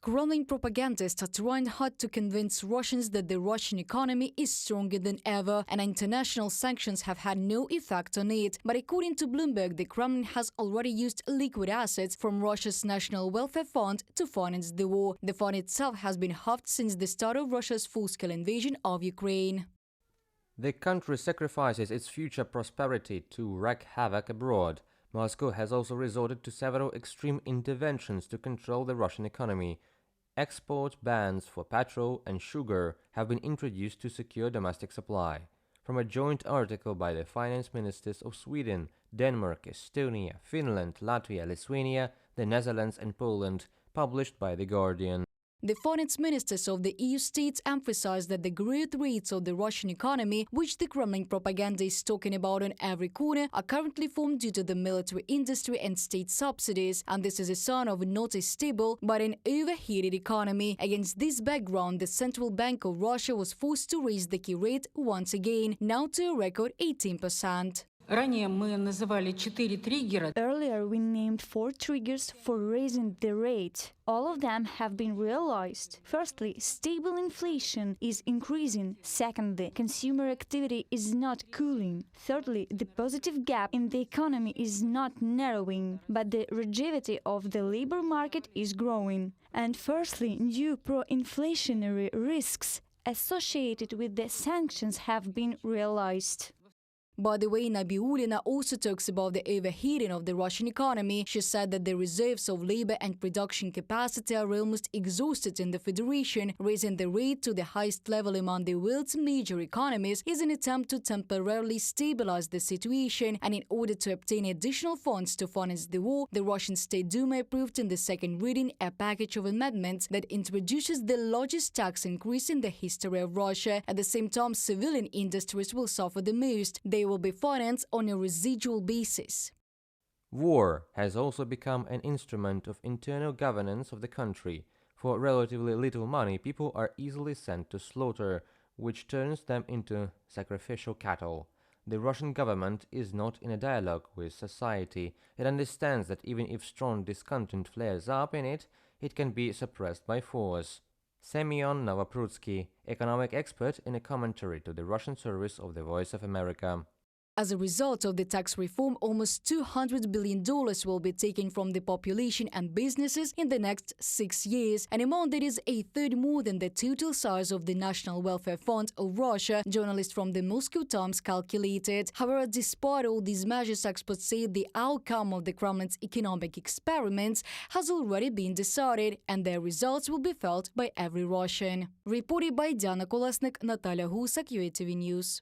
Kremlin propagandists are trying hard to convince Russians that the Russian economy is stronger than ever and international sanctions have had no effect on it. But according to Bloomberg, the Kremlin has already used liquid assets from Russia's National Welfare Fund to finance the war. The fund itself has been halved since the start of Russia's full-scale invasion of Ukraine. The country sacrifices its future prosperity to wreak havoc abroad. Moscow has also resorted to several extreme interventions to control the Russian economy. Export bans for petrol and sugar have been introduced to secure domestic supply. From a joint article by the finance ministers of Sweden, Denmark, Estonia, Finland, Latvia, Lithuania, the Netherlands and Poland, published by The Guardian. The finance ministers of the EU states emphasized that the growth rates of the Russian economy, which the Kremlin propaganda is talking about on every corner, are currently formed due to the military industry and state subsidies, and this is a sign of not a stable but an overheated economy. Against this background, the Central Bank of Russia was forced to raise the key rate once again, now to a record 18%. Earlier, we named 4 triggers for raising the rate. All of them have been realized. Firstly, stable inflation is increasing. Secondly, consumer activity is not cooling. Thirdly, the positive gap in the economy is not narrowing, but the rigidity of the labor market is growing. And firstly, new pro-inflationary risks associated with the sanctions have been realized. By the way, Nabiullina also talks about the overheating of the Russian economy. She said that the reserves of labor and production capacity are almost exhausted in the federation. Raising the rate to the highest level among the world's major economies is an attempt to temporarily stabilize the situation, and in order to obtain additional funds to finance the war, the Russian State Duma approved in the second reading a package of amendments that introduces the largest tax increase in the history of Russia. At the same time, civilian industries will suffer the most. They will be financed on a residual basis. War has also become an instrument of internal governance of the country. For relatively little money, people are easily sent to slaughter, which turns them into sacrificial cattle. The Russian government is not in a dialogue with society. It understands that even if strong discontent flares up in it, it can be suppressed by force. Semyon Novoprutsky, economic expert, in a commentary to the Russian service of the Voice of America. As a result of the tax reform, almost $200 billion will be taken from the population and businesses in the next 6 years, an amount that is a third more than the total size of the National Welfare Fund of Russia, journalists from the Moscow Times calculated. However, despite all these measures, experts say the outcome of the Kremlin's economic experiments has already been decided, and their results will be felt by every Russian. Reported by Diana Kolesnik, Natalia Husak, UATV News.